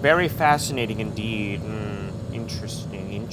Very fascinating indeed. Interesting.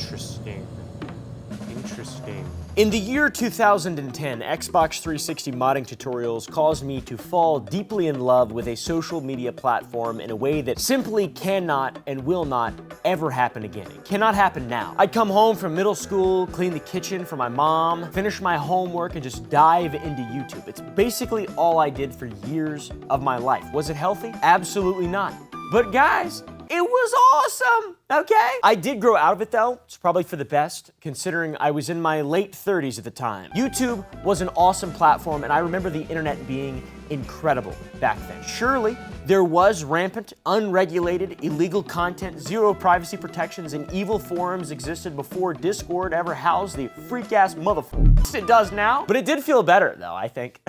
In the year 2010, Xbox 360 modding tutorials caused me to fall deeply in love with a social media platform in a way that simply cannot and will not ever happen again. It cannot happen now. I'd come home from middle school, clean the kitchen for my mom, finish my homework, and just dive into YouTube. It's basically all I did for years of my life. Was it healthy? Absolutely not. But guys, it was awesome, okay? I did grow out of it though. It's probably for the best, considering I was in my late 30s at the time. YouTube was an awesome platform, and I remember the internet being incredible back then. Surely, there was rampant, unregulated, illegal content, zero privacy protections, and evil forums existed before Discord ever housed the freak-ass motherfuckers it does now. But it did feel better though, I think.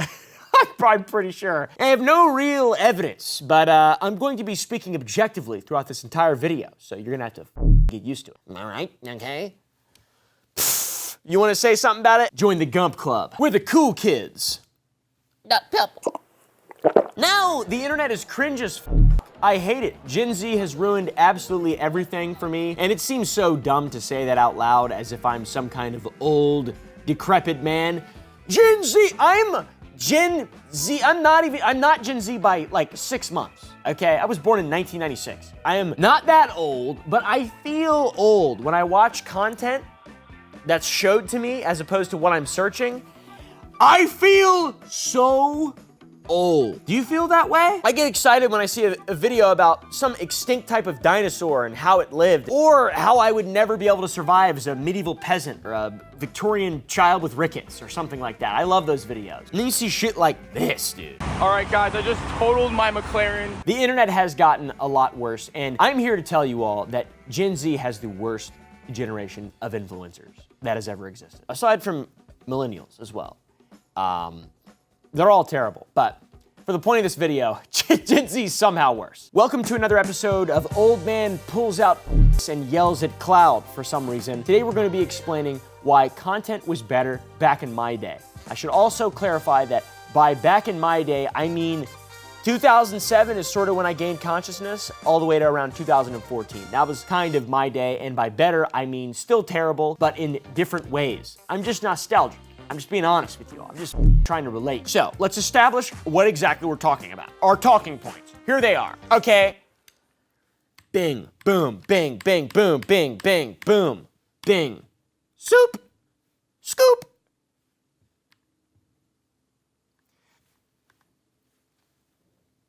I'm pretty sure. I have no real evidence, but I'm going to be speaking objectively throughout this entire video, so you're gonna have to get used to it. All right, okay? You wanna say something about it? Join the Gump Club. We're the cool kids. Now, the internet is cringe as I hate it. Gen Z has ruined absolutely everything for me, and it seems so dumb to say that out loud as if I'm some kind of old, decrepit man. Gen Z, I'm Gen Z, I'm not Gen Z by like 6 months, okay? I was born in 1996. I am not that old, but I feel old when I watch content that's showed to me as opposed to what I'm searching. I feel so old. Do you feel that way? I get excited when I see a video about some extinct type of dinosaur and how it lived, or how I would never be able to survive as a medieval peasant or a Victorian child with rickets or something like that. I love those videos. And then you see shit like this, dude. All right, guys, I just totaled my McLaren. The internet has gotten a lot worse, and I'm here to tell you all that Gen Z has the worst generation of influencers that has ever existed, aside from millennials as well. They're all terrible, but for the point of this video, Gen Z is somehow worse. Welcome to another episode of Old Man Pulls Out and Yells at Cloud for some reason. Today we're going to be explaining why content was better back in my day. I should also clarify that by back in my day, I mean 2007 is sort of when I gained consciousness, all the way to around 2014. That was kind of my day, and by better, I mean still terrible, but in different ways. I'm just nostalgic. I'm just being honest with you all. I'm just trying to relate. So, let's establish what exactly we're talking about. Our talking points. Here they are. Okay. Bing, boom, bing, bing, boom, bing, bing, boom, bing. Soup, scoop.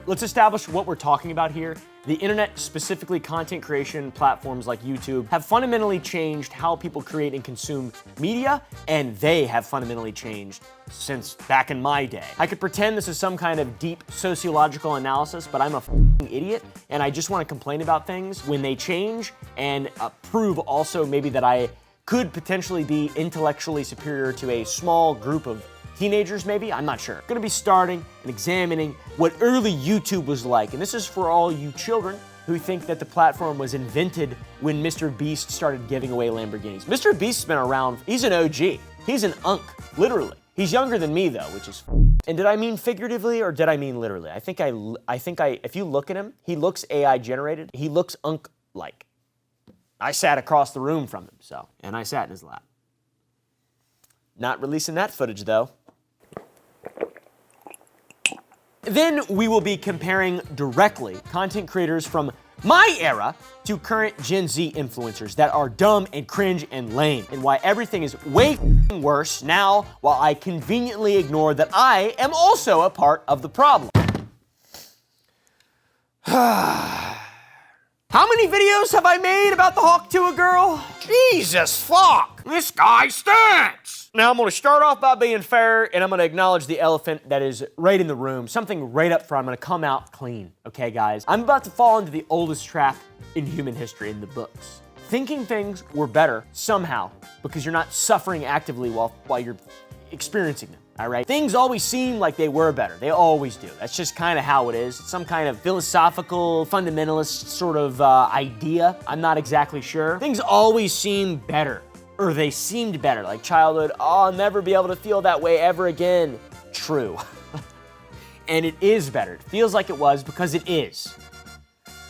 Let's establish what we're talking about here. The internet, specifically content creation platforms like YouTube, have fundamentally changed how people create and consume media, and they have fundamentally changed since back in my day. I could pretend this is some kind of deep sociological analysis, but I'm a f***ing idiot, and I just want to complain about things when they change and prove also maybe that I could potentially be intellectually superior to a small group of teenagers maybe, I'm not sure. Gonna be starting and examining what early YouTube was like, and this is for all you children who think that the platform was invented when Mr. Beast started giving away Lamborghinis. Mr. Beast's been around, he's an OG. He's an unk, literally. He's younger than me though, which is and did I mean figuratively or did I mean literally? I think if you look at him, he looks AI generated. He looks unk-like. I sat across the room from him, and I sat in his lap. Not releasing that footage though. Then we will be comparing directly content creators from my era to current Gen Z influencers that are dumb and cringe and lame, and why everything is way worse now, while I conveniently ignore that I am also a part of the problem. How many videos have I made about the hawk to a girl? Jesus fuck! This guy stinks! Now I'm gonna start off by being fair, and I'm gonna acknowledge the elephant that is right in the room. Something right up front. I'm gonna come out clean, okay guys? I'm about to fall into the oldest trap in human history, in the books. Thinking things were better somehow because you're not suffering actively while you're experiencing them. All right? Things always seem like they were better. They always do. That's just kind of how it is. It's some kind of philosophical, fundamentalist sort of idea. I'm not exactly sure. Things always seem better, or they seemed better. Like childhood, oh, I'll never be able to feel that way ever again. True. And it is better. It feels like it was because it is.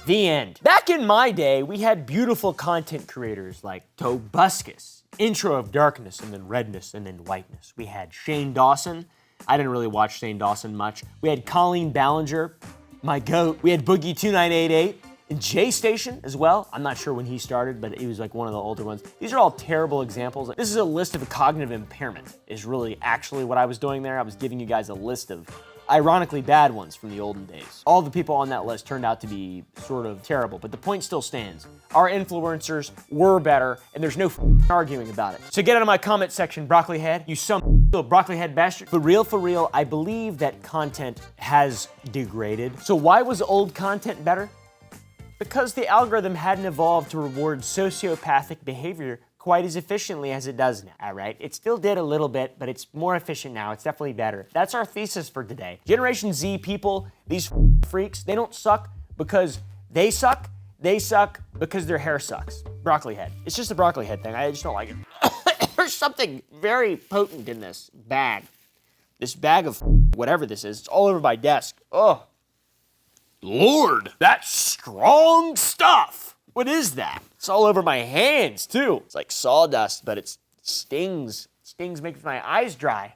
The end. Back in my day, we had beautiful content creators like Tobuscus, Intro of Darkness, and then Redness, and then Whiteness. We had Shane Dawson. I didn't really watch Shane Dawson much. We had Colleen Ballinger, my goat. We had Boogie2988, and Jay Station as well. I'm not sure when he started, but he was like one of the older ones. These are all terrible examples. This is a list of cognitive impairment, is really actually what I was doing there. I was giving you guys a list of ironically bad ones from the olden days. All the people on that list turned out to be sort of terrible, but the point still stands. Our influencers were better, and there's no arguing about it. So get out of my comment section, broccoli head, you some broccoli head bastard. For real, I believe that content has degraded. So why was old content better? Because the algorithm hadn't evolved to reward sociopathic behavior quite as efficiently as it does now, all right? It still did a little bit, but it's more efficient now. It's definitely better. That's our thesis for today. Generation Z people, these freaks, they don't suck because they suck. They suck because their hair sucks. Broccoli head. It's just a broccoli head thing. I just don't like it. There's something very potent in this bag. This bag of whatever this is. It's all over my desk. Oh, Lord, that's strong stuff. What is that? It's all over my hands, too. It's like sawdust, but it stings. Stings makes my eyes dry.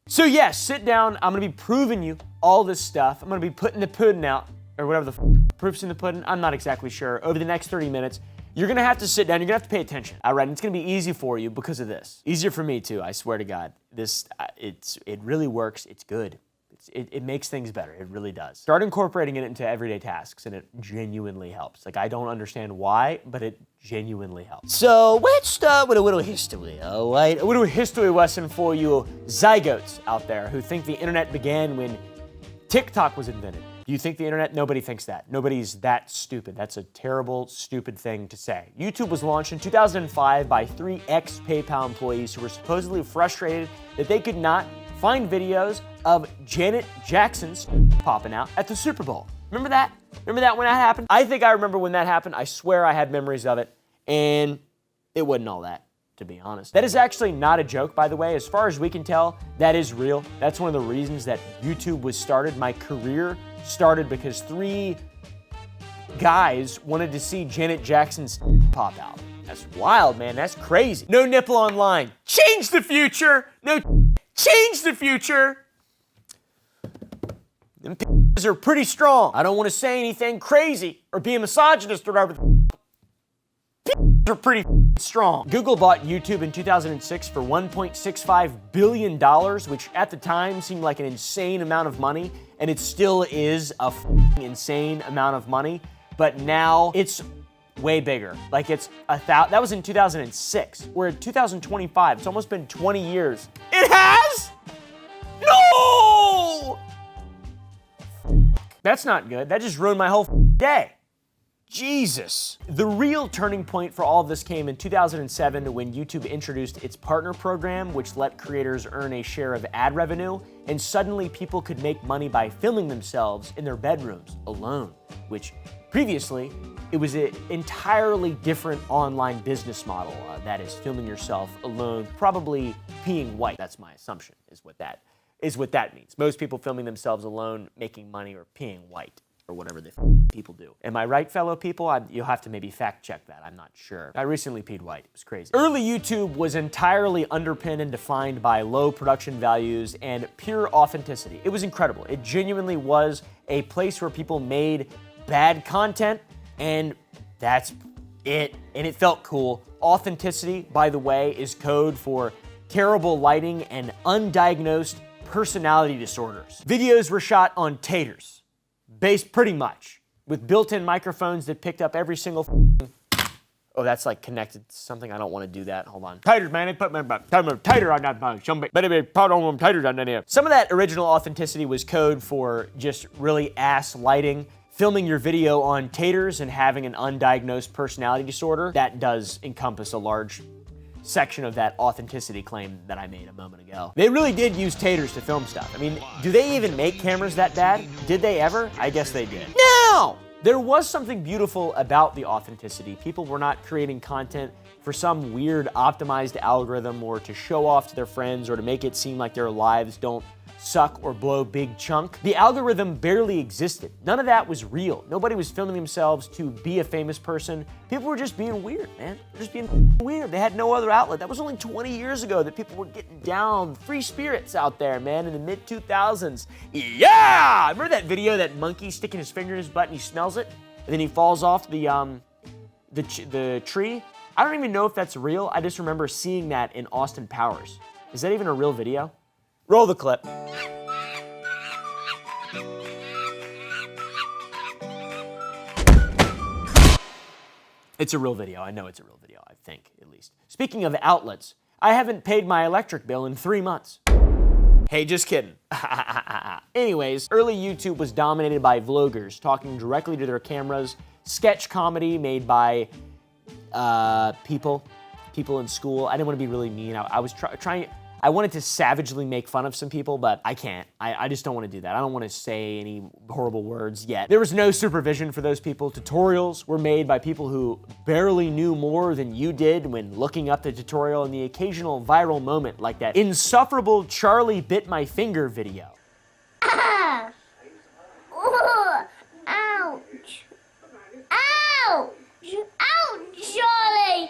So yes, sit down. I'm gonna be proving you all this stuff. I'm gonna be putting the pudding out, or whatever the proof's in the pudding. I'm not exactly sure. Over the next 30 minutes, you're gonna have to sit down. You're gonna have to pay attention. All right, and it's gonna be easy for you because of this. Easier for me too, I swear to God. It really works. It's good. It makes things better. It really does. Start incorporating it into everyday tasks, and it genuinely helps. Like, I don't understand why, but it genuinely helps. So let's start with a little history, all right? A little history lesson for you zygotes out there who think the internet began when TikTok was invented. Do you think the internet? Nobody thinks that. Nobody's that stupid. That's a terrible, stupid thing to say. YouTube was launched in 2005 by 3 ex-PayPal employees who were supposedly frustrated that they could not find videos of Janet Jackson's popping out at the Super Bowl. Remember that? Remember that when that happened? I think I remember when that happened. I swear I had memories of it, and it wasn't all that, to be honest. That is actually not a joke, by the way. As far as we can tell, that is real. That's one of the reasons that YouTube was started. My career started because 3 guys wanted to see Janet Jackson's pop out. That's wild, man. That's crazy. No nipple online. Change the future. No, change the future. Them p***s are pretty strong. I don't want to say anything crazy or be a misogynist or whatever. P***s are pretty strong. Google bought YouTube in 2006 for $1.65 billion, which at the time seemed like an insane amount of money, and it still is a insane amount of money, but now it's way bigger. Like it's that was in 2006. We're at 2025. It's almost been 20 years. It has? No! That's not good. That just ruined my whole day. Jesus. The real turning point for all of this came in 2007 when YouTube introduced its partner program, which let creators earn a share of ad revenue, and suddenly people could make money by filming themselves in their bedrooms alone, which previously it was an entirely different online business model. That is filming yourself alone, probably peeing white. That's my assumption, is what that means. Most people filming themselves alone, making money, or peeing white, or whatever the people do. Am I right, fellow people? You'll have to maybe fact check that. I'm not sure. I recently peed white. It was crazy. Early YouTube was entirely underpinned and defined by low production values and pure authenticity. It was incredible. It genuinely was a place where people made bad content, and that's it. And it felt cool. Authenticity, by the way, is code for terrible lighting and undiagnosed personality disorders. Videos were shot on taters, based pretty much, with built-in microphones that picked up every single oh, that's like connected to something. I don't want to do that. Hold on. Taters, man. They put my tater on that bone. Somebody put on them taters on there. Some of that original authenticity was code for just really ass lighting, filming your video on taters and having an undiagnosed personality disorder. That does encompass a large section of that authenticity claim that I made a moment ago. They really did use taters to film stuff. I mean, do they even make cameras that bad? Did they ever? I guess they did. No! There was something beautiful about the authenticity. People were not creating content for some weird optimized algorithm or to show off to their friends or to make it seem like their lives don't suck or blow big chunk. The algorithm barely existed. None of that was real. Nobody was filming themselves to be a famous person. People were just being weird, man. They're just being weird. They had no other outlet. That was only 20 years ago that people were getting down. Free spirits out there, man, in the mid-2000s. Yeah! Remember that video, that monkey sticking his finger in his butt and he smells it? And then he falls off the tree? I don't even know if that's real. I just remember seeing that in Austin Powers. Is that even a real video? Roll the clip. It's a real video. I know it's a real video, I think, at least. Speaking of outlets, I haven't paid my electric bill in 3 months. Hey, just kidding. Anyways, early YouTube was dominated by vloggers talking directly to their cameras, sketch comedy made by people in school. I didn't want to be really mean. I was trying. I wanted to savagely make fun of some people, but I can't. I just don't want to do that. I don't want to say any horrible words yet. There was no supervision for those people. Tutorials were made by people who barely knew more than you did when looking up the tutorial, and the occasional viral moment like that insufferable Charlie bit my finger video. Ah! Oh, ouch! Ouch! Ouch, Charlie!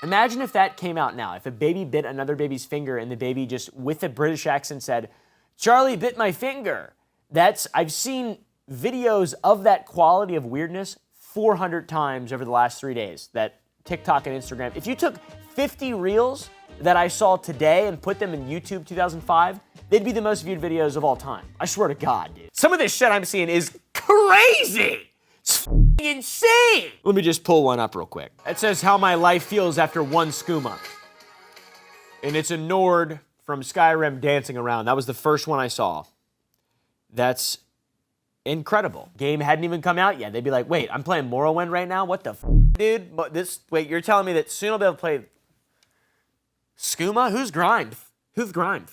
Imagine if that came out now, if a baby bit another baby's finger and the baby just, with a British accent, said, "Charlie bit my finger." I've seen videos of that quality of weirdness 400 times over the last 3 days, that TikTok and Instagram. If you took 50 reels that I saw today and put them in YouTube 2005, they'd be the most viewed videos of all time. I swear to God, dude. Some of this shit I'm seeing is crazy. It's insane. Let me just pull one up real quick. It says how my life feels after one skooma. And it's a Nord from Skyrim dancing around. That was the first one I saw. That's incredible. Game hadn't even come out yet. They'd be like, wait, I'm playing Morrowind right now? What the dude? But wait, you're telling me that soon I'll be able to play skooma? Who's Grind? Who's Grind?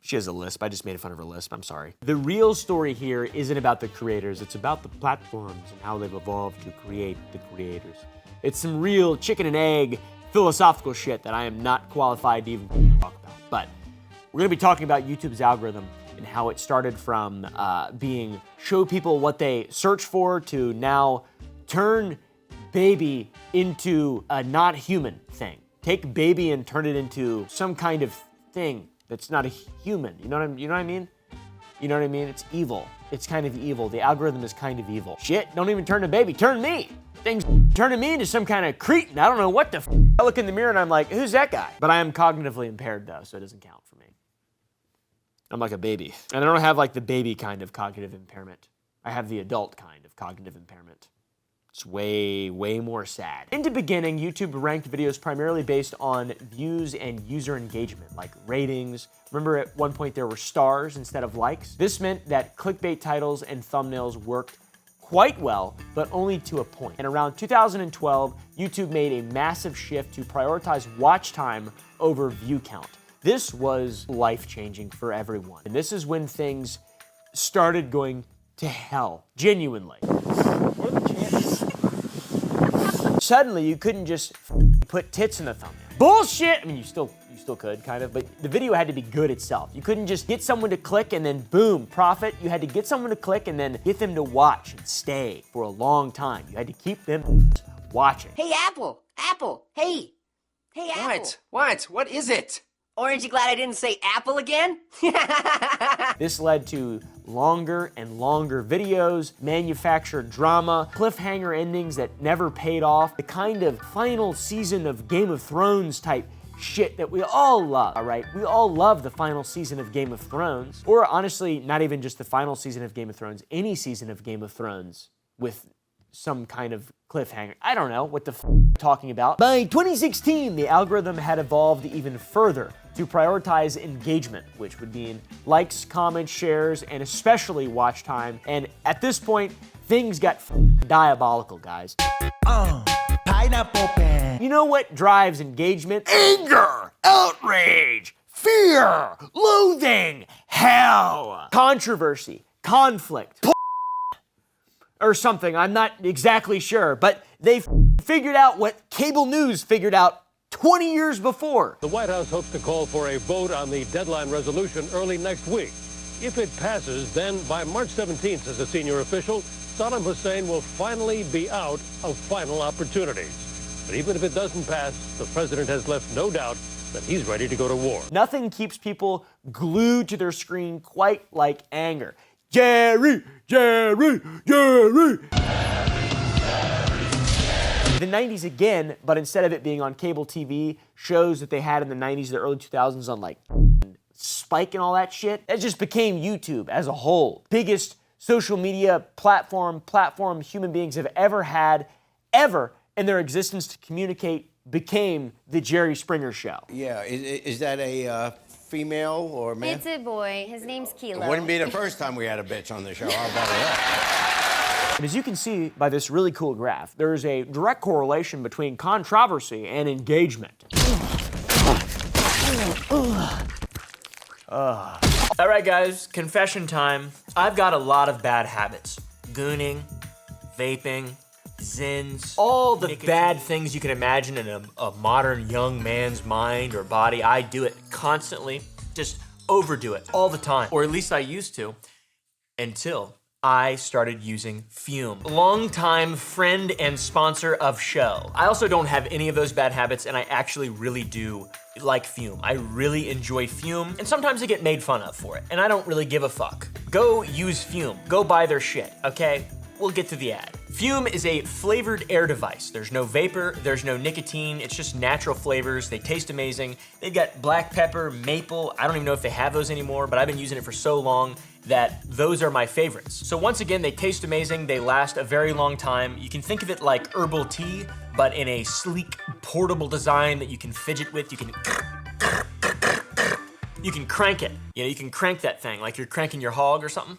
She has a lisp. I just made fun of her lisp. I'm sorry. The real story here isn't about the creators. It's about the platforms and how they've evolved to create the creators. It's some real chicken and egg philosophical shit that I am not qualified to even talk about. But we're gonna be talking about YouTube's algorithm and how it started from being show people what they search for to now turn baby into a not human thing. Take baby and turn it into some kind of thing that's not a human. You know what I mean? You know what I mean? It's evil. It's kind of evil. The algorithm is kind of evil. Shit, don't even turn to baby, turn me. Things turning me into some kind of cretin. I don't know what the f. I look in the mirror and I'm like, who's that guy? But I am cognitively impaired though, so it doesn't count for me. I'm like a baby. And I don't have like the baby kind of cognitive impairment. I have the adult kind of cognitive impairment. It's way, way more sad. In the beginning, YouTube ranked videos primarily based on views and user engagement, like ratings. Remember at one point there were stars instead of likes? This meant that clickbait titles and thumbnails worked quite well, but only to a point. And around 2012, YouTube made a massive shift to prioritize watch time over view count. This was life-changing for everyone. And this is when things started going to hell, genuinely. What are the chances? Suddenly, you couldn't just put tits in the thumbnail. Bullshit! I mean, you still could, kind of, but the video had to be good itself. You couldn't just get someone to click and then boom, profit. You had to get someone to click and then get them to watch and stay for a long time. You had to keep them watching. Hey, Apple! Apple! Hey! Hey, Apple! What is it? Aren't you glad I didn't say Apple again? This led to longer and longer videos, manufactured drama, cliffhanger endings that never paid off, the kind of final season of Game of Thrones type shit that we all love, all right? We all love the final season of Game of Thrones. Or honestly, not even just the final season of Game of Thrones, any season of Game of Thrones with some kind of cliffhanger. I don't know what the f I'm talking about. By 2016, the algorithm had evolved even further to prioritize engagement, which would mean likes, comments, shares, and especially watch time. And at this point, things got diabolical, guys. Pineapple pen. You know what drives engagement? Anger, outrage, fear, loathing, hell, controversy, conflict, or something. I'm not exactly sure, but they figured out what cable news figured out 20 years before. The White House hopes to call for a vote on the deadline resolution early next week. If it passes, then by March 17th, says a senior official, Saddam Hussein will finally be out of final opportunities. But even if it doesn't pass, the president has left no doubt that he's ready to go to war. Nothing keeps people glued to their screen quite like anger. Jerry, Jerry, Jerry. The 90s again, but instead of it being on cable TV, shows that they had in the 90s, the early 2000s on like Spike and all that shit, that just became YouTube as a whole. Biggest social media platform human beings have ever had, ever in their existence to communicate, became the Jerry Springer Show. Yeah, is that a female or man? It's a boy. His name's Kilo. It wouldn't be the first time we had a bitch on the show. How about that? And as you can see by this really cool graph, there is a direct correlation between controversy and engagement. All right, guys, confession time. I've got a lot of bad habits. Gooning, vaping, zins, all the bad things you can imagine in a modern young man's mind or body. I do it constantly, just overdo it all the time, or at least I used to, until I started using Fume. Longtime friend and sponsor of show. I also don't have any of those bad habits, and I actually really do like Fume. I really enjoy Fume, and sometimes I get made fun of for it, and I don't really give a fuck. Go use Fume. Go buy their shit, okay? We'll get to the ad. Fume is a flavored air device. There's no vapor, there's no nicotine, it's just natural flavors. They taste amazing. They've got black pepper, maple. I don't even know if they have those anymore, but I've been using it for so long that those are my favorites. So once again, they taste amazing. They last a very long time. You can think of it like herbal tea, but in a sleek, portable design that you can fidget with. You can crank it. You know, you can crank that thing like you're cranking your hog or something.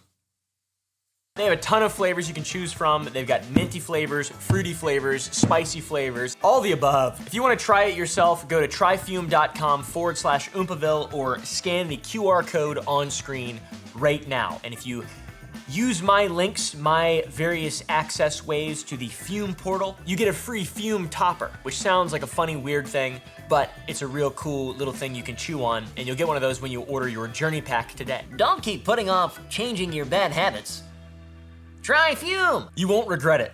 They have a ton of flavors you can choose from. They've got minty flavors, fruity flavors, spicy flavors, all the above. If you want to try it yourself, go to tryfume.com/Oompaville or scan the QR code on screen right now. And if you use my links, my various access ways to the Fume portal, you get a free Fume topper, which sounds like a funny, weird thing, but it's a real cool little thing you can chew on, and you'll get one of those when you order your journey pack today. Don't keep putting off changing your bad habits. Try Fume. You won't regret it.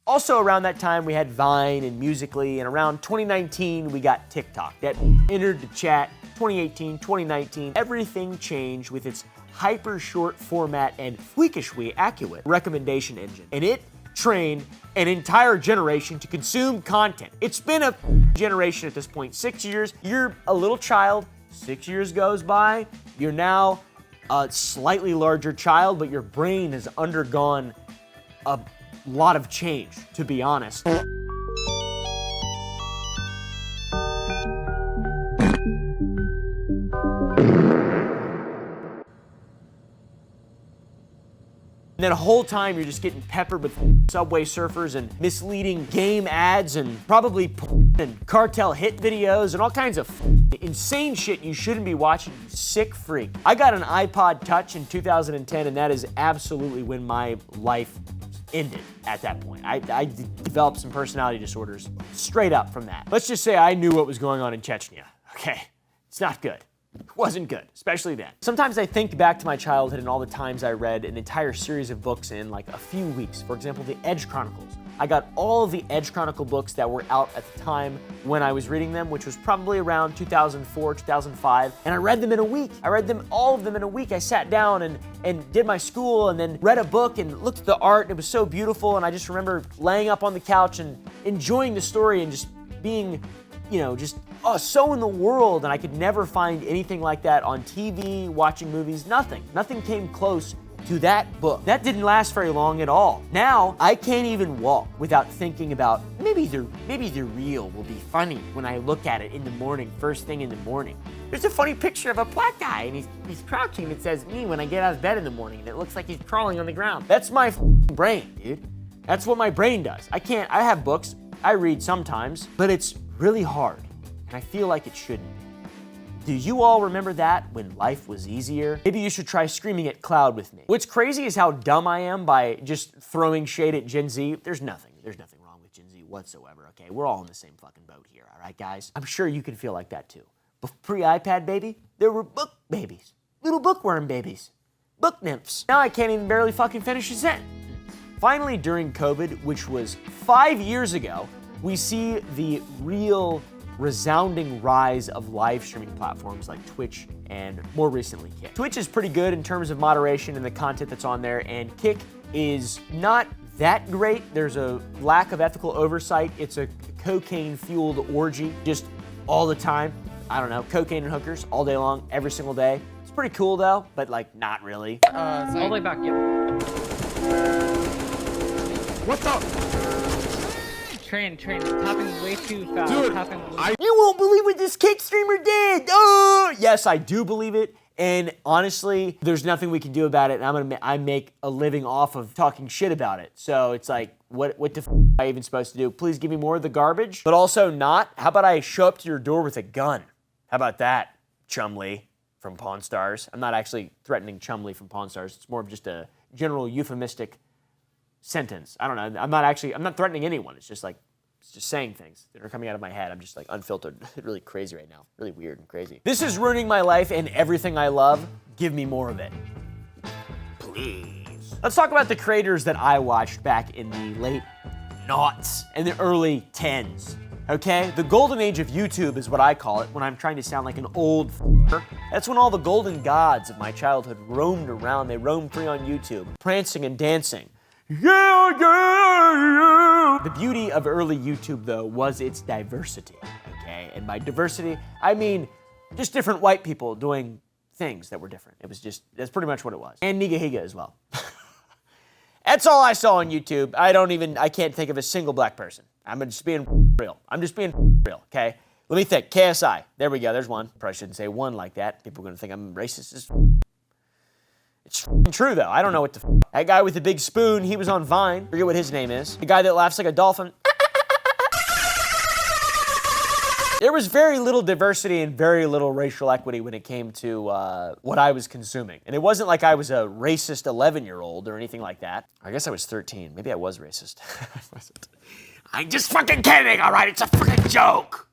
Also around that time, we had Vine and Musical.ly, and around 2019, we got TikTok. That entered the chat. 2018, 2019, everything changed with its hyper short format and freakishly accurate recommendation engine. And it trained an entire generation to consume content. It's been a generation at this point. 6 years, you're a little child, 6 years goes by, you're now a slightly larger child, but your brain has undergone a lot of change, to be honest. And then the whole time you're just getting peppered with Subway Surfers and misleading game ads and probably and cartel hit videos and all kinds of insane shit you shouldn't be watching, you sick freak. I got an iPod Touch in 2010, and that is absolutely when my life ended at that point. I developed some personality disorders straight up from that. Let's just say I knew what was going on in Chechnya, okay? It's not good. It wasn't good, especially then. Sometimes I think back to my childhood and all the times I read an entire series of books in like a few weeks. For example, the Edge Chronicles. I got all of the Edge Chronicle books that were out at the time when I was reading them, which was probably around 2004, 2005, and I read them in a week. I read them, all of them in a week. I sat down and did my school and then read a book and looked at the art, and it was so beautiful, and I just remember laying up on the couch and enjoying the story and just being, you know, just so in the world, and I could never find anything like that on TV, watching movies, nothing. Nothing came close to that book. That didn't last very long at all. Now, I can't even walk without thinking about, maybe the reel will be funny when I look at it in the morning, first thing in the morning. There's a funny picture of a black guy, and he's crouching. It says, me when I get out of bed in the morning, and it looks like he's crawling on the ground. That's my brain, dude. That's what my brain does. I have books, I read sometimes, but it's really hard, and I feel like it shouldn't. Do you all remember that when life was easier? Maybe you should try screaming at cloud with me. What's crazy is how dumb I am by just throwing shade at Gen Z. There's nothing wrong whatsoever, okay? We're all in the same fucking boat here, all right, guys? I'm sure you can feel like that too. But pre-iPad baby, there were book babies. Little bookworm babies. Book nymphs. Now I can't even barely fucking finish a sentence. Finally, during COVID, which was 5 years ago, we see the real resounding rise of live streaming platforms like Twitch and more recently Kick. Twitch is pretty good in terms of moderation and the content that's on there, and Kick is not that great. There's a lack of ethical oversight. It's a cocaine-fueled orgy just all the time. I don't know, cocaine and hookers all day long, every single day. It's pretty cool though, but like not really. All the way back, yep. What the? Train, topping way too fast. Dude, You won't believe what this Kick streamer did! Oh! Yes, I do believe it. And honestly, there's nothing we can do about it. And I make a living off of talking shit about it. So it's like, what the f am I even supposed to do? Please give me more of the garbage, but also not. How about I show up to your door with a gun? How about that, Chumley from Pawn Stars? I'm not actually threatening Chumley from Pawn Stars. It's more of just a general euphemistic sentence. I don't know. I'm not threatening anyone. It's just saying things that are coming out of my head. I'm just like unfiltered, really crazy right now. Really weird and crazy. This is ruining my life and everything I love. Give me more of it. Please. Let's talk about the creators that I watched back in the late noughts and the early tens. Okay? The golden age of YouTube is what I call it when I'm trying to sound like an old f***er. That's when all the golden gods of my childhood roamed around. They roamed free on YouTube, prancing and dancing. Yeah, yeah, yeah. The beauty of early YouTube, though, was its diversity, okay? And by diversity, I mean just different white people doing things that were different. That's pretty much what it was. And Niga Higa as well. That's all I saw on YouTube. I can't think of a single black person. I'm just being real. I'm just being real, okay? Let me think. KSI. There we go. There's one. Probably shouldn't say one like that. People are going to think I'm racist. It's true, though. I don't know what the That guy with the big spoon, he was on Vine. Forget what his name is. The guy that laughs like a dolphin. There was very little diversity and very little racial equity when it came to what I was consuming. And it wasn't like I was a racist 11-year-old or anything like that. I guess I was 13. Maybe I was racist. I wasn't. I'm just fucking kidding, all right? It's a fucking joke.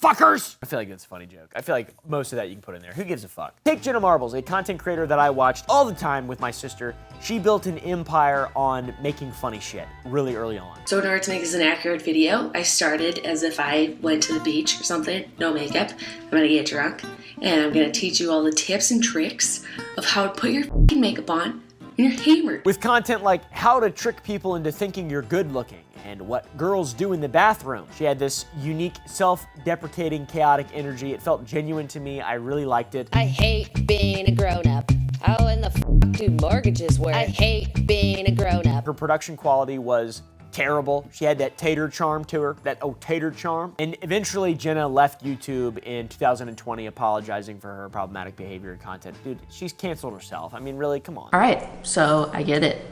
Fuckers! I feel like that's a funny joke. I feel like most of that you can put in there. Who gives a fuck? Take Jenna Marbles, a content creator that I watched all the time with my sister. She built an empire on making funny shit really early on. So in order to make this an accurate video, I started as if I went to the beach or something, no makeup. I'm gonna get drunk, and I'm gonna teach you all the tips and tricks of how to put your fucking makeup on and your hammer. With content like how to trick people into thinking you're good looking, and what girls do in the bathroom. She had this unique, self-deprecating, chaotic energy. It felt genuine to me. I really liked it. I hate being a grown-up. How in the f do mortgages work? I hate being a grown-up. Her production quality was terrible. She had that tater charm to her, tater charm. And eventually Jenna left YouTube in 2020 apologizing for her problematic behavior and content. Dude, she's canceled herself. I mean, really, come on. All right, so I get it.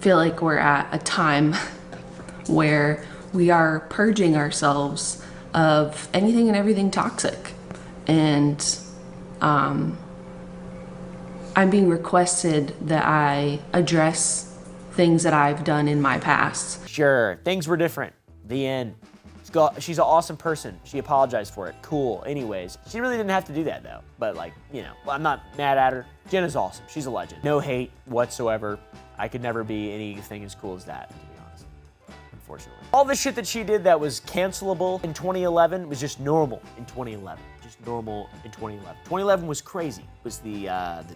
Feel like we're at a time where we are purging ourselves of anything and everything toxic, and I'm being requested that I address things that I've done in my past. Sure, things were different. The end. She's an awesome person. She apologized for it. Cool. Anyways, she really didn't have to do that though. But like, you know, I'm not mad at her. Jenna's awesome. She's a legend. No hate whatsoever. I could never be anything as cool as that, to be honest, unfortunately. All the shit that she did that was cancelable in 2011 was just normal in 2011. Just normal in 2011. 2011 was crazy. It was the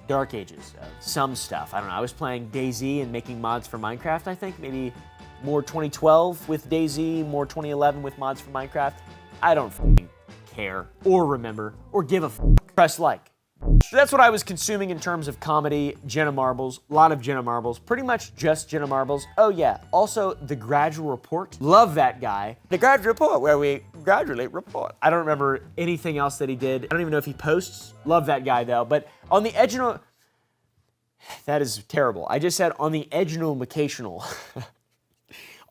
dark ages of some stuff. I don't know. I was playing DayZ and making mods for Minecraft, I think. Maybe more 2012 with DayZ, more 2011 with mods for Minecraft. I don't fucking care or remember or give a fuck. Press like. So that's what I was consuming in terms of comedy. Jenna Marbles, a lot of Jenna Marbles, pretty much just Jenna Marbles. Oh yeah, also The Gradual Report. Love that guy. The Gradual Report, where we gradually report. I don't remember anything else that he did. I don't even know if he posts. Love that guy though. But on the educational, that is terrible. I just said on the educational.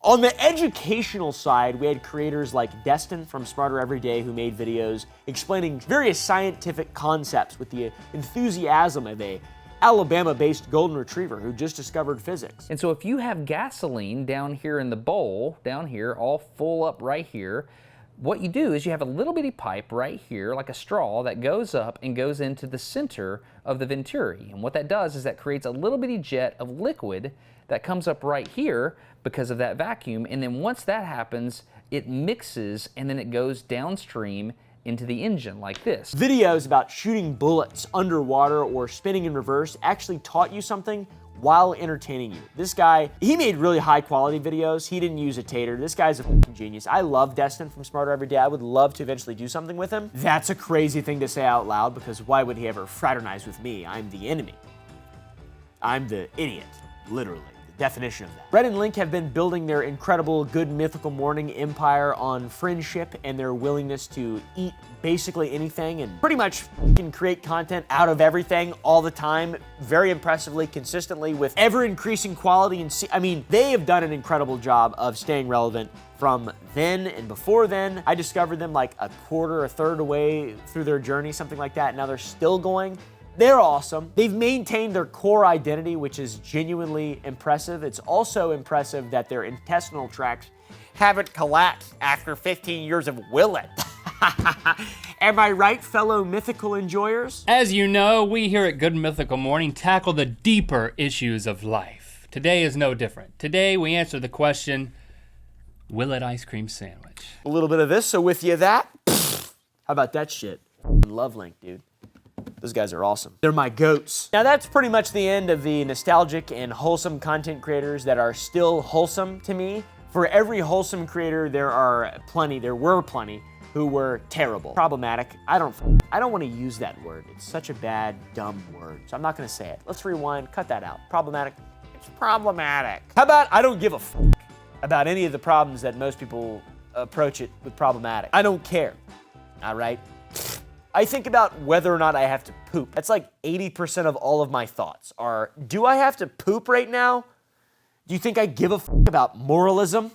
On the educational side, we had creators like Destin from Smarter Every Day who made videos explaining various scientific concepts with the enthusiasm of a Alabama-based golden retriever who just discovered physics. And so if you have gasoline down here in the bowl, down here, all full up right here, what you do is you have a little bitty pipe right here, like a straw, that goes up and goes into the center of the venturi. And what that does is that creates a little bitty jet of liquid that comes up right here because of that vacuum. And then once that happens, it mixes and then it goes downstream into the engine like this. Videos about shooting bullets underwater or spinning in reverse actually taught you something while entertaining you. This guy, he made really high quality videos. He didn't use a tater. This guy's a fucking genius. I love Destin from Smarter Every Day. I would love to eventually do something with him. That's a crazy thing to say out loud because why would he ever fraternize with me? I'm the enemy. I'm the idiot, literally. Definition of that. Brett and Link have been building their incredible Good Mythical Morning empire on friendship and their willingness to eat basically anything and pretty much can create content out of everything all the time, very impressively, consistently, with ever-increasing quality. And I mean, they have done an incredible job of staying relevant from then and before then. I discovered them like a third away through their journey, something like that. Now they're still going. They're awesome. They've maintained their core identity, which is genuinely impressive. It's also impressive that their intestinal tracts haven't collapsed after 15 years of willing. Am I right, fellow mythical enjoyers? As you know, we here at Good Mythical Morning tackle the deeper issues of life. Today is no different. Today we answer the question, will it ice cream sandwich? A little bit of this, so with you that. How about that shit? Love Link, dude. Those guys are awesome. They're my goats. Now that's pretty much the end of the nostalgic and wholesome content creators that are still wholesome to me. For every wholesome creator, there were plenty who were terrible. Problematic. I don't want to use that word. It's such a bad, dumb word. So I'm not gonna say it. Let's rewind, cut that out. Problematic. It's problematic. How about I don't give a about any of the problems that most people approach it with problematic. I don't care, all right? I think about whether or not I have to poop. That's like 80% of all of my thoughts are, do I have to poop right now? Do you think I give a about moralism?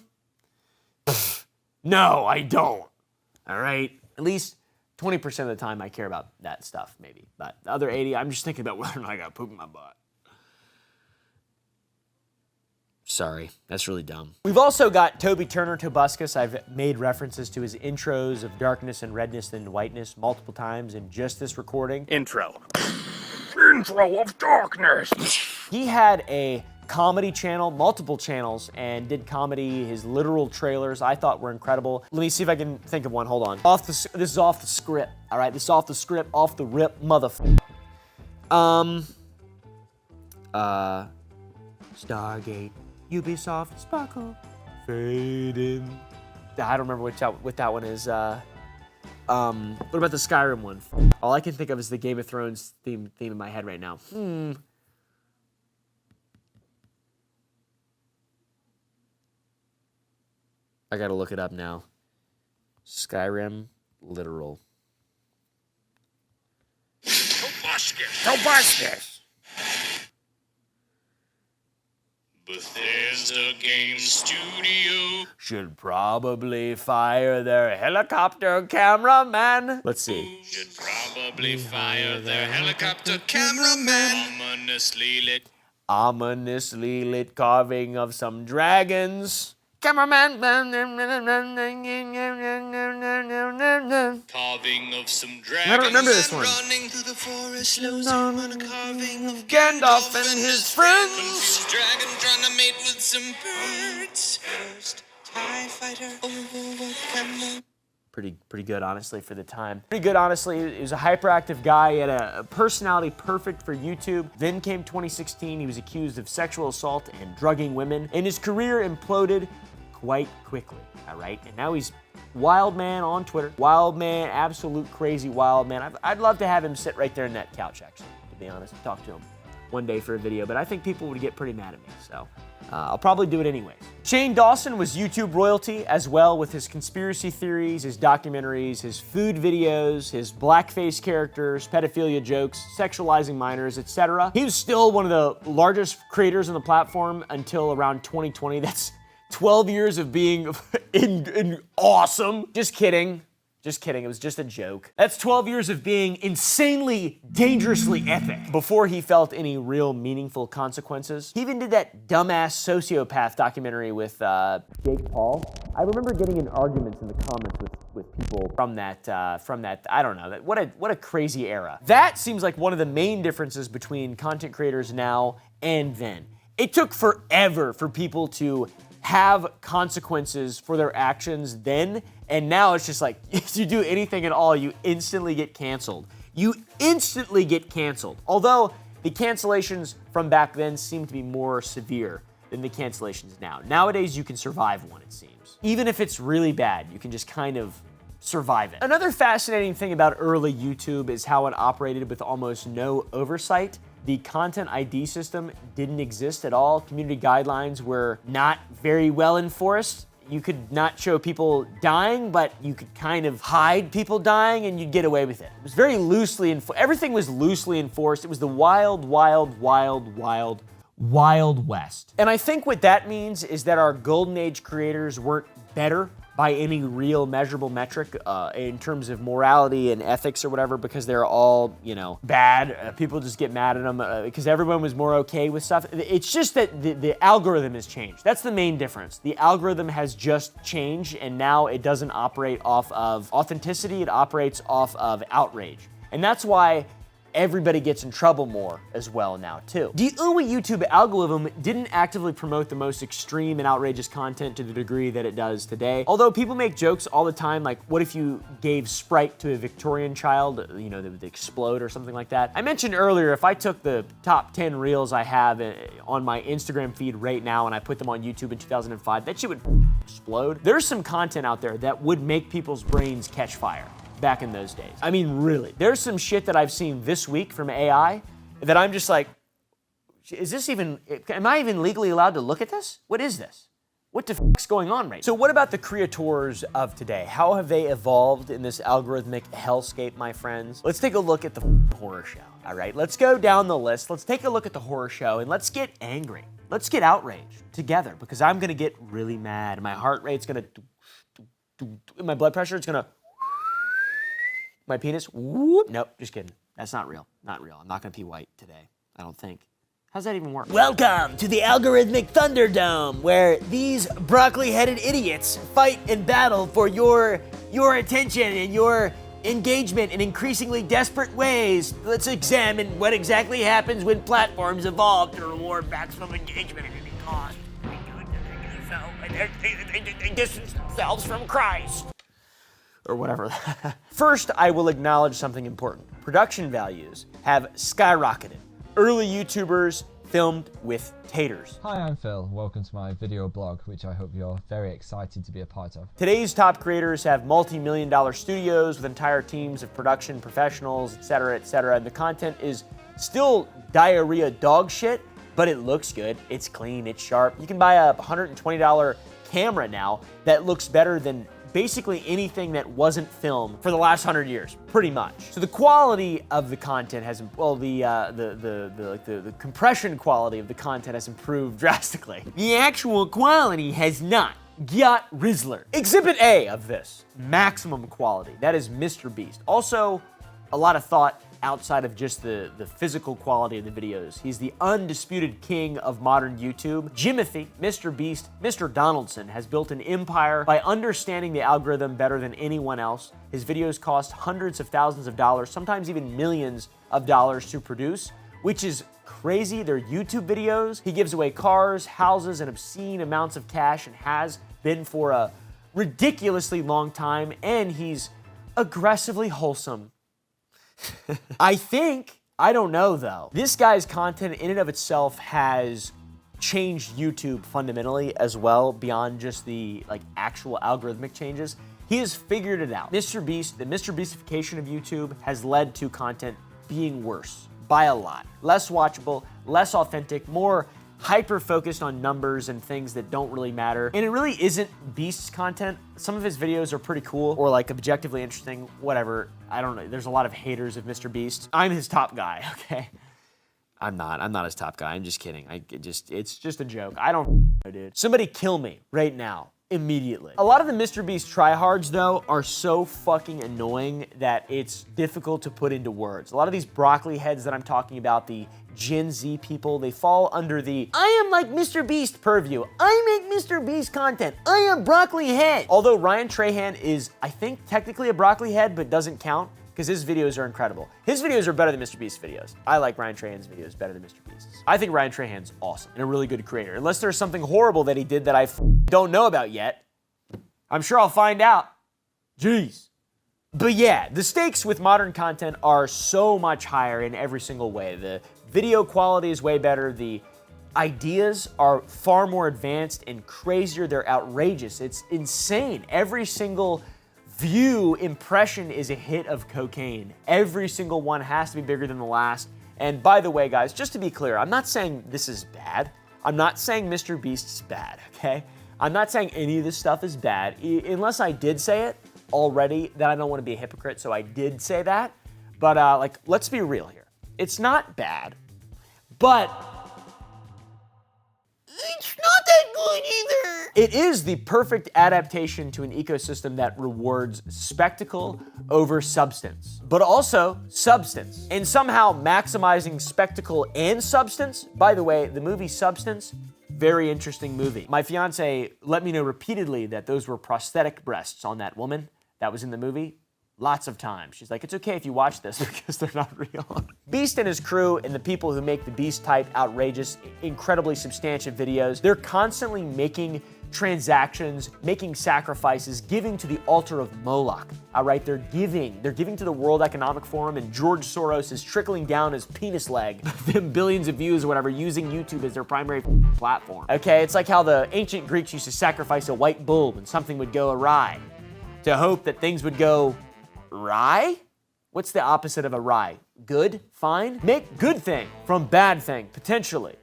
No, I don't. All right? At least 20% of the time I care about that stuff, maybe. But the other 80, I'm just thinking about whether or not I got poop in my butt. Sorry, that's really dumb. We've also got Toby Turner Tobuscus. I've made references to his intros of darkness and redness and whiteness multiple times in just this recording. Intro of darkness. He had a comedy channel, multiple channels, and did comedy. His literal trailers I thought were incredible. Let me see if I can think of one. Hold on. This is off the script. All right, this is off the script, off the rip, motherfucker. Stargate. Ubisoft Sparkle Fading. I don't remember what that one is. What about the Skyrim one? All I can think of is the Game of Thrones theme in my head right now. I gotta look it up now. Skyrim literal. Tobuscus. Bethesda Game Studio should probably fire their helicopter cameraman. Let's see. Should probably fire their helicopter cameraman. Ominously lit carving of some dragons. Cameraman. Carving of some dragons. I don't remember this one. Running through the forest, slows down on a carving of Gandalf and his friends. Confused dragon trying to mate with some birds. First TIE fighter. Oh, what can Pretty good, honestly, for the time. Pretty good, honestly. He was a hyperactive guy. He had a personality perfect for YouTube. Then came 2016. He was accused of sexual assault and drugging women. And his career imploded quite quickly, all right? And now he's wild man on Twitter. Wild man, absolute crazy wild man. I'd love to have him sit right there in that couch, actually, to be honest, and talk to him one day for a video. But I think people would get pretty mad at me, so I'll probably do it anyways. Shane Dawson was YouTube royalty as well, with his conspiracy theories, his documentaries, his food videos, his blackface characters, pedophilia jokes, sexualizing minors, etc. He was still one of the largest creators on the platform until around 2020. That's 12 years of being awesome. Just kidding. Just kidding, it was just a joke. That's 12 years of being insanely, dangerously epic before he felt any real meaningful consequences. He even did that dumbass sociopath documentary with Jake Paul. I remember getting in arguments in the comments with people from that, I don't know, what a crazy era. That seems like one of the main differences between content creators now and then. It took forever for people to have consequences for their actions then, and now it's just like, if you do anything at all, you instantly get canceled. You instantly get canceled. Although the cancellations from back then seem to be more severe than the cancellations now. Nowadays, you can survive one, it seems. Even if it's really bad, you can just kind of survive it. Another fascinating thing about early YouTube is how it operated with almost no oversight. The content ID system didn't exist at all. Community guidelines were not very well enforced. You could not show people dying, but you could kind of hide people dying and you'd get away with it. It was very loosely enforced. Everything was loosely enforced. It was the wild, wild, wild, wild, wild west. And I think what that means is that our golden age creators weren't better by any real measurable metric in terms of morality and ethics or whatever, because they're all, you know, bad. People just get mad at them because everyone was more okay with stuff. It's just that the algorithm has changed. That's the main difference. The algorithm has just changed, and now it doesn't operate off of authenticity, it operates off of outrage. And that's why everybody gets in trouble more as well now too. The early YouTube algorithm didn't actively promote the most extreme and outrageous content to the degree that it does today. Although people make jokes all the time, like what if you gave Sprite to a Victorian child, you know, that would explode or something like that. I mentioned earlier, if I took the top 10 reels I have on my Instagram feed right now and I put them on YouTube in 2005, that shit would explode. There's some content out there that would make people's brains catch fire back in those days. I mean, really. There's some shit that I've seen this week from AI that I'm just like, is this even, am I even legally allowed to look at this? What is this? What the fuck's going on right now? So what about the creators of today? How have they evolved in this algorithmic hellscape, my friends? Let's take a look at the horror show, all right? Let's go down the list. Let's take a look at the horror show and let's get angry. Let's get outraged together because I'm gonna get really mad. My heart rate's gonna, my blood pressure is gonna, my penis, whoop. Nope, just kidding. That's not real, not real. I'm not gonna pee white today, I don't think. How's that even work? Welcome to the Algorithmic Thunderdome, where these broccoli-headed idiots fight and battle for your attention and your engagement in increasingly desperate ways. Let's examine what exactly happens when platforms evolve to reward maximum engagement at any cost. They distance themselves from Christ. Or whatever. First, I will acknowledge something important. Production values have skyrocketed. Early YouTubers filmed with taters. Hi, I'm Phil. Welcome to my video blog, which I hope you're very excited to be a part of. Today's top creators have multi-million-dollar studios with entire teams of production professionals, etc., and the content is still diarrhea dog shit, but it looks good, it's clean, it's sharp. You can buy a $120 camera now that looks better than basically anything that wasn't filmed for the last 100 years, pretty much. So the quality of the content has, well, the compression quality of the content has improved drastically. The actual quality has not. Got Rizzler. Exhibit A of this, maximum quality. That is Mr. Beast. Also, a lot of thought outside of just the physical quality of the videos. He's the undisputed king of modern YouTube. Jimothy, Mr. Beast, Mr. Donaldson has built an empire by understanding the algorithm better than anyone else. His videos cost hundreds of thousands of dollars, sometimes even millions of dollars to produce, which is crazy. They're YouTube videos. He gives away cars, houses, and obscene amounts of cash and has been for a ridiculously long time, and he's aggressively wholesome. I don't know though. This guy's content in and of itself has changed YouTube fundamentally as well, beyond just the actual algorithmic changes. He has figured it out. Mr. Beast, the Mr. Beastification of YouTube has led to content being worse by a lot. Less watchable, less authentic, more hyper-focused on numbers and things that don't really matter. And it really isn't Beast's content. Some of his videos are pretty cool or objectively interesting, whatever. I don't know. There's a lot of haters of Mr. Beast. I'm his top guy, okay? I'm not his top guy. I'm just kidding. It's just a joke. I don't know, dude. Somebody kill me right now. immediately. A lot of the Mr. Beast tryhards, though, are so fucking annoying that it's difficult to put into words. A lot of these broccoli heads that I'm talking about, the Gen Z people, they fall under the I am like Mr. Beast purview. I make Mr. Beast content. I am broccoli head. Although Ryan Trahan is, I think, technically a broccoli head, but doesn't count because his videos are incredible. His videos are better than Mr. Beast's videos. I like Ryan Trahan's videos better than Mr. Beast's. I think Ryan Trahan's awesome and a really good creator. Unless there's something horrible that he did that I don't know about yet. I'm sure I'll find out. Jeez. But yeah, the stakes with modern content are so much higher in every single way. The video quality is way better. The ideas are far more advanced and crazier. They're outrageous. It's insane. Every single view impression is a hit of cocaine. Every single one has to be bigger than the last. And by the way, guys, just to be clear, I'm not saying this is bad. I'm not saying Mr. Beast's bad, okay? I'm not saying any of this stuff is bad, unless I did say it already, then I don't want to be a hypocrite, so I did say that. But like, let's be real here. It's not bad, but it's not that good either. It is the perfect adaptation to an ecosystem that rewards spectacle over substance, but also substance. And somehow maximizing spectacle and substance. By the way, the movie Substance, very interesting movie. My fiance let me know repeatedly that those were prosthetic breasts on that woman that was in the movie. Lots of times. She's like, it's okay if you watch this because they're not real. Beast and his crew and the people who make the Beast type outrageous, incredibly substantive videos, they're constantly making transactions, making sacrifices, giving to the altar of Moloch. All right, they're giving to the World Economic Forum, and George Soros is trickling down his penis leg, them billions of views or whatever, using YouTube as their primary platform. Okay, it's like how the ancient Greeks used to sacrifice a white bull when something would go awry, to hope that things would go rye? What's the opposite of a rye? Good? Fine? Make good thing from bad thing, potentially.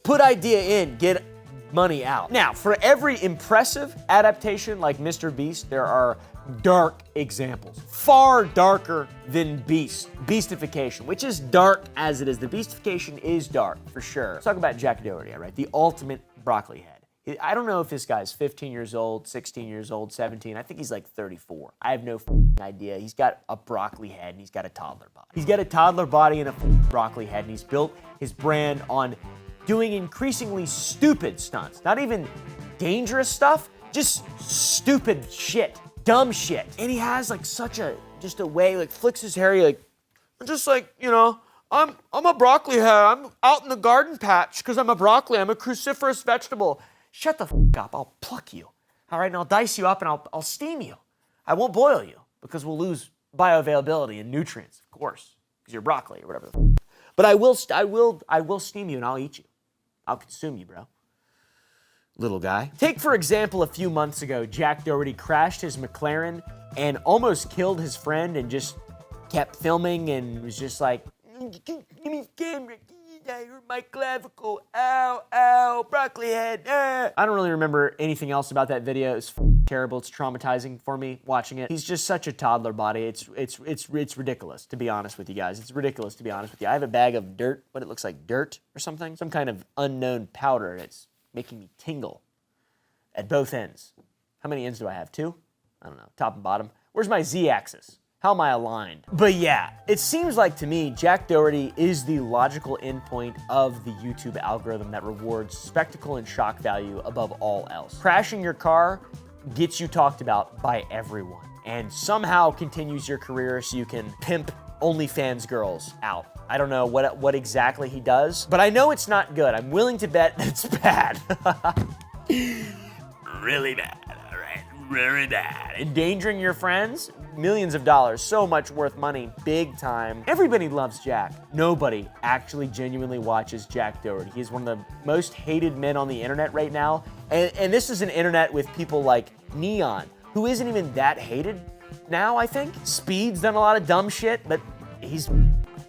Put idea in, get money out. Now, for every impressive adaptation like Mr. Beast, there are dark examples. Far darker than Beastification, which is dark as it is. The Beastification is dark, for sure. Let's talk about Jack Doherty, all right? The ultimate broccoli head. I don't know if this guy's 15 years old, 16 years old, 17. I think he's like 34. I have no idea. He's got a broccoli head and he's got a toddler body. He's got a toddler body and a broccoli head, and he's built his brand on doing increasingly stupid stunts. Not even dangerous stuff, just stupid shit, dumb shit. And he has like just a way, like flicks his hair, like, just like, you know, I'm a broccoli head. I'm out in the garden patch because I'm a broccoli. I'm a cruciferous vegetable. Shut the up, I'll pluck you. All right, and I'll dice you up and I'll steam you. I won't boil you because we'll lose bioavailability and nutrients, of course, because you're broccoli or whatever. But I will steam you and I'll eat you. I'll consume you, bro. Little guy. Take, for example, a few months ago, Jack Doherty crashed his McLaren and almost killed his friend and just kept filming and was just like, give me the camera. I hurt my clavicle. Ow, ow, broccoli head. Ah. I don't really remember anything else about that video. It's terrible. It's traumatizing for me watching it. He's just such a toddler body. It's ridiculous, to be honest with you guys. It's ridiculous, to be honest with you. I have a bag of dirt, what it looks like dirt or something. Some kind of unknown powder. It's making me tingle at both ends. How many ends do I have? 2? I don't know. Top and bottom. Where's my Z-axis? How am I aligned? But yeah, it seems like to me, Jack Doherty is the logical endpoint of the YouTube algorithm that rewards spectacle and shock value above all else. Crashing your car gets you talked about by everyone and somehow continues your career so you can pimp OnlyFans girls out. I don't know what exactly he does, but I know it's not good. I'm willing to bet that it's bad. Really bad, all right? Really bad. Endangering your friends? Millions of dollars, so much worth money, big time. Everybody loves Jack. Nobody actually genuinely watches Jack Doherty. He's one of the most hated men on the internet right now. And this is an internet with people like Neon, who isn't even that hated now, I think. Speed's done a lot of dumb shit, but he's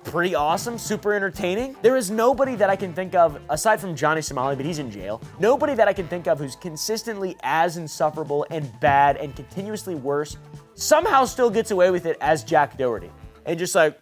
pretty awesome, super entertaining. There is nobody that I can think of, aside from Johnny Somali, but he's in jail, nobody that I can think of who's consistently as insufferable and bad and continuously worse, somehow still gets away with it as Jack Doherty. And just like,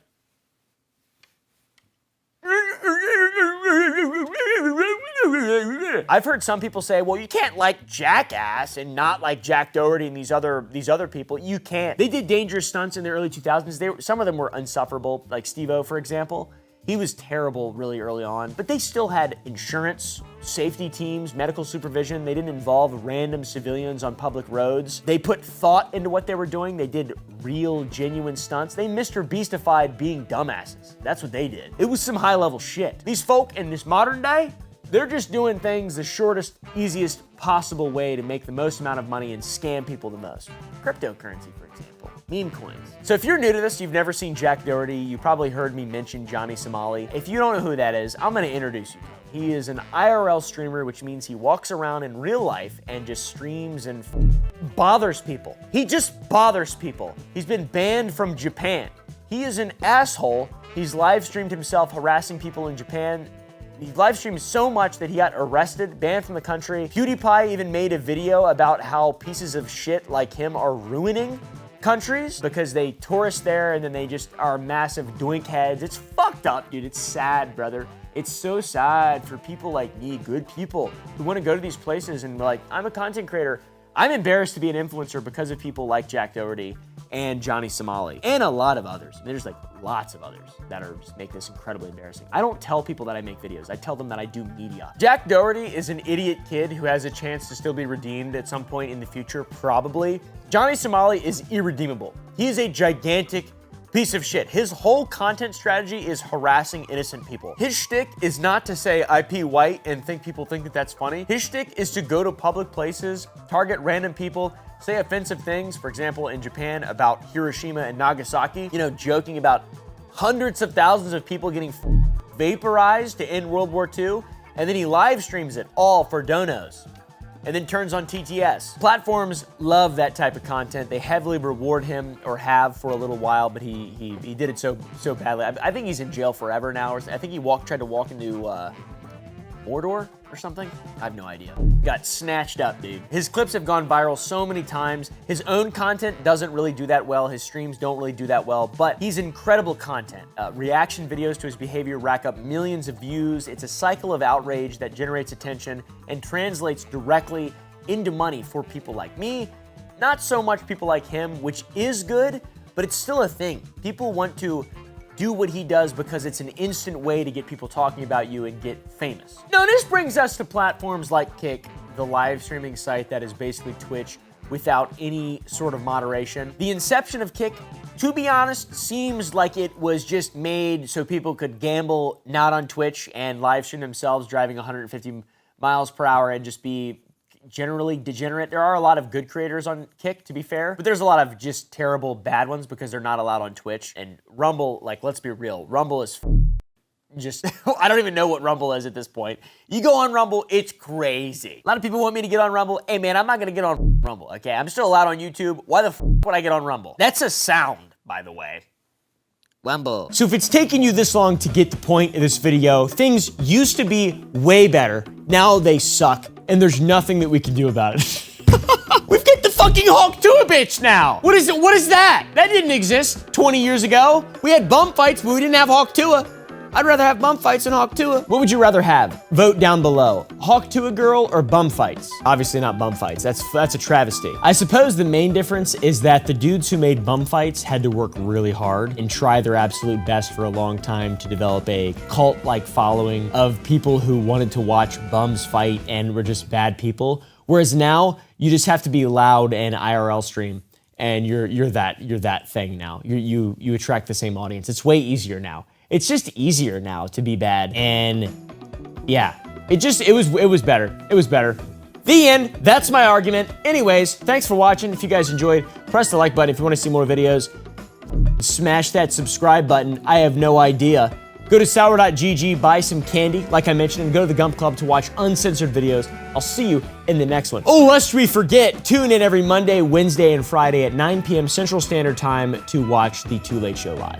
I've heard some people say, well, you can't like Jackass and not like Jack Doherty and these other people. You can't. They did dangerous stunts in the early 2000s. Some of them were unsufferable, like Steve-O, for example. He was terrible really early on, but they still had insurance, safety teams, medical supervision. They didn't involve random civilians on public roads. They put thought into what they were doing. They did real, genuine stunts. They Mr. Beastified being dumbasses. That's what they did. It was some high-level shit. These folk in this modern day, they're just doing things the shortest, easiest possible way to make the most amount of money and scam people the most. Cryptocurrency, for example. Meme coins. So if you're new to this, you've never seen Jack Doherty, you probably heard me mention Johnny Somali. If you don't know who that is, I'm gonna introduce you to him. He is an IRL streamer, which means he walks around in real life and just streams and bothers people. He just bothers people. He's been banned from Japan. He is an asshole. He's live streamed himself harassing people in Japan. He live streamed so much that he got arrested, banned from the country. PewDiePie even made a video about how pieces of shit like him are ruining countries because they tourist there and then they just are massive doink heads. It's fucked up, dude. It's sad, brother. It's so sad for people like me, good people, who want to go to these places and be like, I'm a content creator. I'm embarrassed to be an influencer because of people like Jack Doherty and Johnny Somali and a lot of others. There's like lots of others that are just make this incredibly embarrassing. I don't tell people that I make videos. I tell them that I do media. Jack Doherty is an idiot kid who has a chance to still be redeemed at some point in the future, probably. Johnny Somali is irredeemable. He is a gigantic piece of shit. His whole content strategy is harassing innocent people. His shtick is not to say IP white and people think that that's funny. His shtick is to go to public places, target random people, say offensive things, for example, in Japan about Hiroshima and Nagasaki, joking about hundreds of thousands of people getting vaporized to end World War II, and then he live streams it all for donos, and then turns on TTS. Platforms love that type of content. They heavily reward him, or have for a little while, but he did it so badly. I think he's in jail forever now, or I think he tried to walk into Mordor or something? I have no idea. Got snatched up, dude. His clips have gone viral so many times. His own content doesn't really do that well. His streams don't really do that well, but he's incredible content. Reaction videos to his behavior rack up millions of views. It's a cycle of outrage that generates attention and translates directly into money for people like me. Not so much people like him, which is good, but it's still a thing. People want to do what he does because it's an instant way to get people talking about you and get famous. Now, this brings us to platforms like Kick, the live streaming site that is basically Twitch without any sort of moderation. The inception of Kick, to be honest, seems like it was just made so people could gamble not on Twitch and live stream themselves driving 150 miles per hour and just be generally degenerate. There are a lot of good creators on Kick, to be fair, but there's a lot of just terrible bad ones because they're not allowed on Twitch. And Rumble, like, let's be real, Rumble is just, I don't even know what Rumble is at this point. You go on Rumble, it's crazy. A lot of people want me to get on Rumble. Hey man, I'm not gonna get on Rumble, okay? I'm still allowed on YouTube. Why the would I get on Rumble? That's a sound, by the way. Rumble. So if it's taken you this long to get the point of this video, things used to be way better. Now they suck, and there's nothing that we can do about it. We've got the fucking Hulk 2 bitch now. What is it? What is that? That didn't exist 20 years ago. We had bum fights, but we didn't have Hulk 2. I'd rather have bum fights than Hawk 2. What would you rather have? Vote down below. Hawk 2 girl or bum fights? Obviously not bum fights. That's a travesty. I suppose the main difference is that the dudes who made bum fights had to work really hard and try their absolute best for a long time to develop a cult-like following of people who wanted to watch bums fight and were just bad people. Whereas now, you just have to be loud and IRL stream, and you're that thing now. You attract the same audience. It's way easier now. It's just easier now to be bad, and yeah, it was better. It was better. The end. That's my argument. Anyways, thanks for watching. If you guys enjoyed, press the like button if you want to see more videos. Smash that subscribe button. I have no idea. Go to sour.gg, buy some candy, like I mentioned, and go to the Gump Club to watch uncensored videos. I'll see you in the next one. Oh, lest we forget, tune in every Monday, Wednesday, and Friday at 9 p.m. Central Standard Time to watch The Too Late Show live.